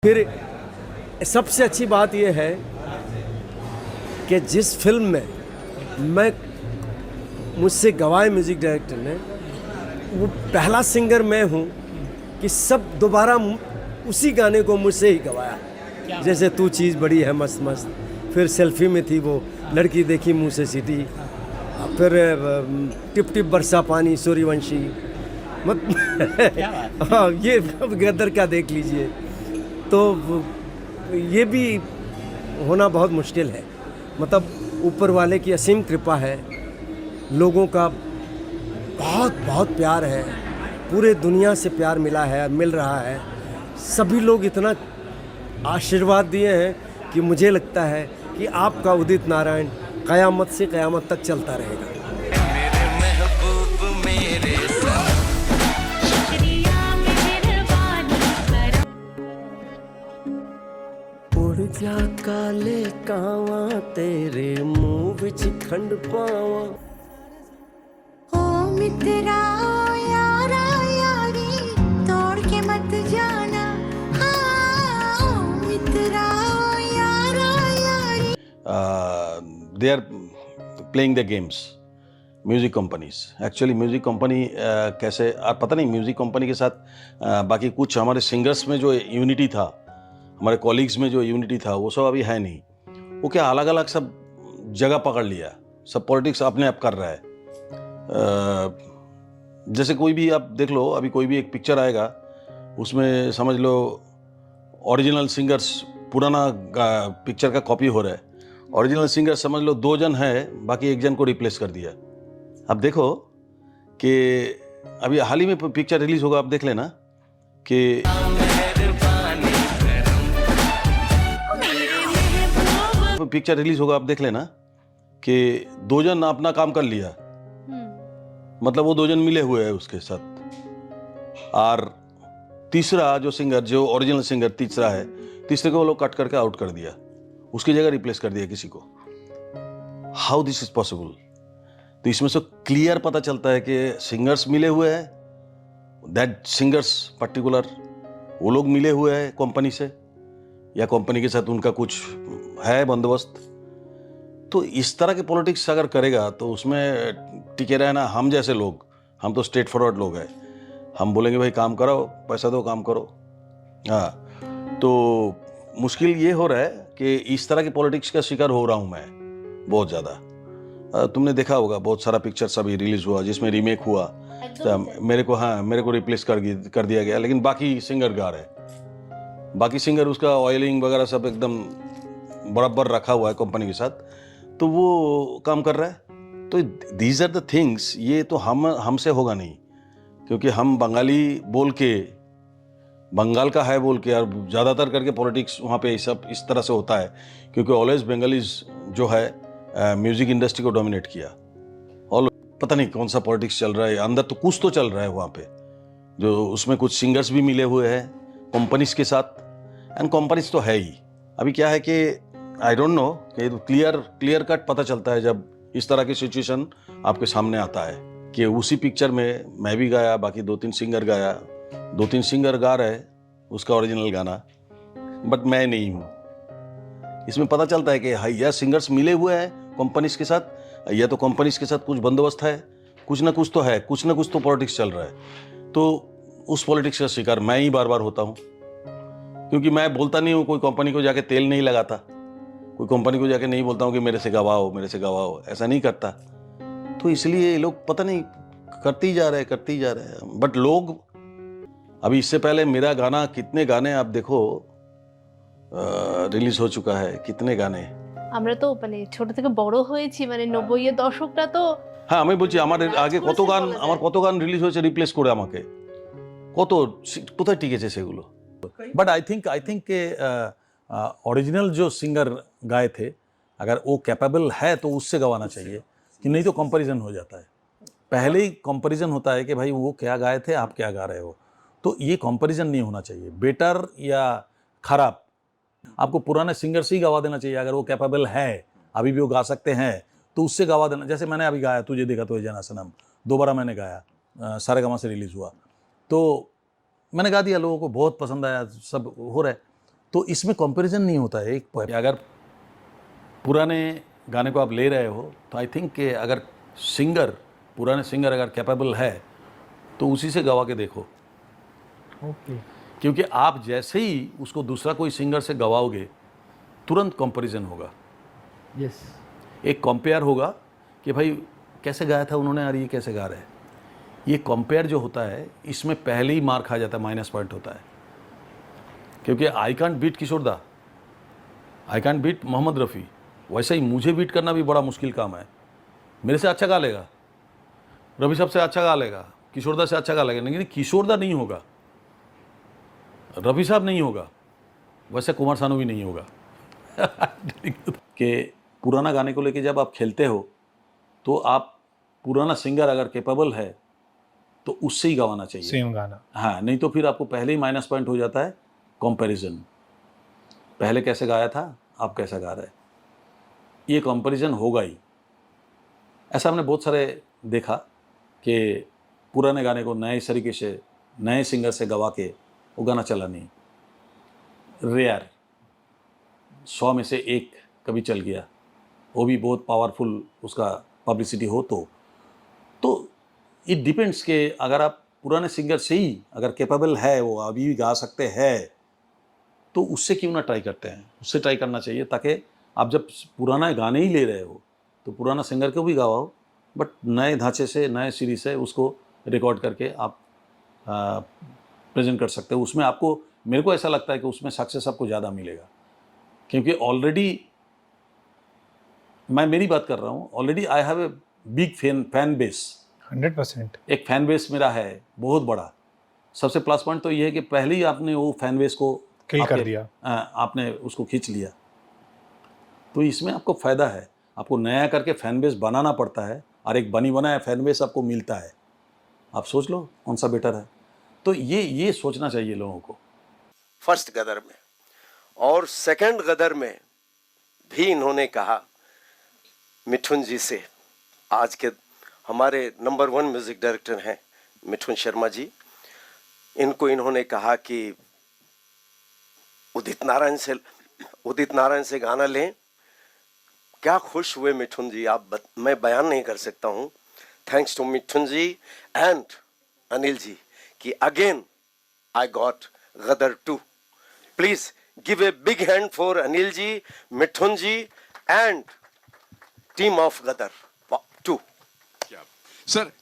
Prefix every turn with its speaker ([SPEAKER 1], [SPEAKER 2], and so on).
[SPEAKER 1] फिर सबसे अच्छी बात यह है कि जिस फिल्म में मैं मुझसे गवाए म्यूज़िक डायरेक्टर ने, वो पहला सिंगर मैं हूँ कि सब दोबारा उसी गाने को मुझसे ही गवाया। जैसे तू चीज़ बड़ी है मस्त मस्त, फिर सेल्फी में थी वो लड़की देखी मुँह से सीटी, फिर टिप टिप बरसा पानी सूर्यवंशी, हाँ ये गदर का देख लीजिए। तो ये भी होना बहुत मुश्किल है। मतलब ऊपर वाले की असीम कृपा है, लोगों का बहुत बहुत प्यार है, पूरे दुनिया से प्यार मिला है, मिल रहा है। सभी लोग इतना आशीर्वाद दिए हैं कि मुझे लगता है कि आपका उदित नारायण क़यामत से क़यामत तक चलता रहेगा। उड़ जा काले कावा तेरे मुंह विच खंड पावा।
[SPEAKER 2] ओ मित्रा ओ यारा यारी तोड़ के मत जाना, हाँ ओ मित्रा ओ यारा यारी।
[SPEAKER 3] They are playing the games. Music companies actually music company कैसे पता नहीं, म्यूज़िक कंपनी के साथ बाकी कुछ हमारे सिंगर्स में जो यूनिटी था, हमारे कॉलीग्स में जो यूनिटी था, वो सब अभी है नहीं। वो क्या अलग अलग सब जगह पकड़ लिया, सब पॉलिटिक्स अपने आप कर रहा है। जैसे कोई भी आप देख लो, अभी कोई भी एक पिक्चर आएगा, उसमें समझ लो ओरिजिनल सिंगर्स पुराना पिक्चर का कॉपी हो रहा है। ओरिजिनल सिंगर समझ लो 2 जन है, बाकी 1 जन को रिप्लेस कर दिया। अब देखो कि अभी हाल ही में पिक्चर रिलीज होगा, आप देख लेना कि पिक्चर रिलीज होगा, आप देख लेना कि 2 जन अपना काम कर लिया, मतलब वो 2 जन मिले हुए हैं उसके साथ, और तीसरा जो सिंगर, जो ओरिजिनल सिंगर तीसरा है, तीसरे को वो लोग कट करके आउट कर दिया, उसकी जगह रिप्लेस कर दिया किसी को। How this is possible? तो इसमें से क्लियर पता चलता है कि सिंगर्स मिले हुए हैं, दैट सिंगर्स पर्टिकुलर वो लोग मिले हुए हैं कंपनी से, या कंपनी के साथ उनका कुछ है बंदोबस्त। तो इस तरह के पॉलिटिक्स अगर करेगा तो उसमें टिके रहना, हम जैसे लोग, हम तो स्ट्रेट फॉरवर्ड लोग हैं, हम बोलेंगे भाई काम कराओ, पैसा दो, काम करो। हाँ, तो मुश्किल ये हो रहा है कि इस तरह की पॉलिटिक्स का शिकार हो रहा हूँ मैं बहुत ज़्यादा। तुमने देखा होगा बहुत सारा पिक्चर्स अभी रिलीज हुआ जिसमें रीमेक हुआ, तो मेरे को रिप्लेस कर दिया गया, लेकिन बाकी सिंगर गा रहे हैं, बाकी सिंगर उसका ऑयलिंग वगैरह सब एकदम बराबर रखा हुआ है कंपनी के साथ, तो वो काम कर रहा है। तो दीज आर द थिंग्स, ये तो हमसे होगा नहीं, क्योंकि हम बंगाली बोल के, बंगाल का है बोल के, और ज़्यादातर करके पॉलिटिक्स वहाँ पे सब इस तरह से होता है, क्योंकि ऑलवेज बंगालीज जो है म्यूज़िक इंडस्ट्री को डोमिनेट किया। और पता नहीं कौन सा पॉलिटिक्स चल रहा है अंदर, तो कुछ तो चल रहा है वहाँ पे, जो उसमें कुछ सिंगर्स भी मिले हुए हैं कंपनीज के साथ, एंड कंपनीज तो है ही। अभी क्या है कि आई डोंट नो कि क्लियर कट पता चलता है जब इस तरह की सिचुएशन आपके सामने आता है कि उसी पिक्चर में मैं भी गाया, बाकी 2-3 सिंगर गाया, 2-3 सिंगर गा रहे उसका ओरिजिनल गाना, बट मैं नहीं हूँ। इसमें पता चलता है कि हाँ, यह सिंगर्स मिले हुए हैं कंपनीज के साथ, या तो कंपनीज के साथ कुछ बंदोबस्त है, कुछ ना कुछ तो है, कुछ ना कुछ तो पॉलिटिक्स चल रहा है। तो उस पॉलिटिक्स का शिकार मैं ही बार बार होता हूँ, क्योंकि मैं बोलता नहीं हूँ, कोई कंपनी को जाके तेल नहीं लगाता, कोई कंपनी को जाके नहीं बोलता हूँ कि मेरे से गवाओ, ऐसा नहीं करता। तो इसलिए लोग पता नहीं करते ही जा रहे हैं। बट लोग अभी, इससे पहले मेरा गाना, कितने गाने आप देखो রিলিজ हो चुका है, कितने गाने।
[SPEAKER 4] আমরা তো মানে ছোট থেকে বড় হয়েছি, মানে 90 এর দশকটা তো।
[SPEAKER 3] হ্যাঁ, আমি বলছি আমার আগে কত গান রিলিজ হয়েছে রিপ্লেস করে আমাকে, কত কোথায় টিকেছে সেগুলো। बट आई थिंक के ओरिजिनल जो सिंगर गाए थे, अगर वो कैपेबल है तो उससे गवाना चाहिए, कि नहीं तो कंपैरिजन हो जाता है। पहले ही कंपैरिजन होता है कि भाई वो क्या गाए थे, आप क्या गा रहे हो। तो ये कंपैरिजन नहीं होना चाहिए। बेटर या खराब आपको पुराने सिंगर से ही गवा देना चाहिए। अगर वो कैपेबल है, अभी भी वो गा सकते हैं, तो उससे गवा देना। जैसे मैंने अभी गाया तुझे देखा तो जाना सनम, दोबारा मैंने गाया, सारेगामा से रिलीज़ हुआ, तो मैंने गा दिया, लोगों को बहुत पसंद आया, सब हो रहा है। तो इसमें कंपैरिजन नहीं होता है। एक अगर पुराने गाने को आप ले रहे हो तो आई थिंक कि अगर पुराने सिंगर अगर कैपेबल है तो उसी से गवा के देखो।
[SPEAKER 5] ओके।
[SPEAKER 3] क्योंकि आप जैसे ही उसको दूसरा कोई सिंगर से गवाओगे तुरंत कंपैरिजन होगा।
[SPEAKER 5] यस।
[SPEAKER 3] एक कंपेयर होगा कि भाई कैसे गाया था उन्होंने और ये कैसे गा रहे हैं। ये कंपेयर जो होता है इसमें पहले ही मार खा जाता है, माइनस पॉइंट होता है। क्योंकि आई can't beat Kishore da, I can't beat Mohammed Rafi, वैसे ही मुझे बीट करना भी बड़ा मुश्किल काम है। मेरे से अच्छा गा लेगा, रफ़ी साहब से अच्छा गा लेगा, किशोर दा से अच्छा गा लेगा, लेकिन किशोर दा नहीं होगा, रफ़ी साहब नहीं होगा, वैसे कुमार सानू भी नहीं होगा। कि पुराना गाने को लेके जब आप खेलते हो तो आप पुराना सिंगर अगर कैपेबल है तो उससे ही गवाना चाहिए
[SPEAKER 5] सेम गाना।
[SPEAKER 3] हाँ, नहीं तो फिर आपको पहले ही माइनस पॉइंट हो जाता है कंपैरिजन। पहले कैसे गाया था, आप कैसा गा रहे हैं, ये कंपैरिजन होगा ही। ऐसा हमने बहुत सारे देखा कि पुराने गाने को नए तरीके से नए सिंगर से गवा के वो गाना चला नहीं। रेयर 100 में से एक कभी चल गया, वो भी बहुत पावरफुल उसका पब्लिसिटी हो तो इट डिपेंड्स कि अगर आप पुराने सिंगर से ही अगर कैपेबल है, वो अभी भी गा सकते हैं, तो उससे क्यों ना ट्राई करते हैं, उससे ट्राई करना चाहिए। ताकि आप जब पुराना गाने ही ले रहे हो तो पुराना सिंगर को भी गवाओ, बट नए ढांचे से नए सीरीज से उसको रिकॉर्ड करके आप प्रेजेंट कर सकते हो। उसमें आपको, मेरे को ऐसा लगता है कि उसमें सक्सेस आपको ज़्यादा मिलेगा। क्योंकि ऑलरेडी मैं मेरी बात कर रहा हूँ, already I have a big fan base.
[SPEAKER 5] 100%।
[SPEAKER 3] एक फैन बेस मेरा है बहुत बड़ा। सबसे प्लस पॉइंट तो ये है कि पहले ही आपने वो फैन बेस को
[SPEAKER 5] किल कर दिया,
[SPEAKER 3] आपने उसको खींच लिया। तो इसमें आपको फ़ायदा है। आपको नया करके फैन बेस बनाना पड़ता है और एक बनी बनाया फैन बेस आपको मिलता है। आप सोच लो कौन सा बेटर है। तो ये सोचना चाहिए लोगों को।
[SPEAKER 6] फर्स्ट गदर में और सेकंड गदर में भी इन्होंने कहा मिठुन जी से, आज के हमारे नंबर 1 म्यूजिक डायरेक्टर हैं मिठुन शर्मा जी, इनको इन्होंने कहा कि उदित नारायण से गाना लें। क्या खुश हुए मिठुन जी, मैं बयान नहीं कर सकता हूं। Thanks to Mithun ji and Anil ji कि again I got Gadar 2। Please give a big hand for Anil ji, Mithun ji and team of Gadar 2।
[SPEAKER 7] Sir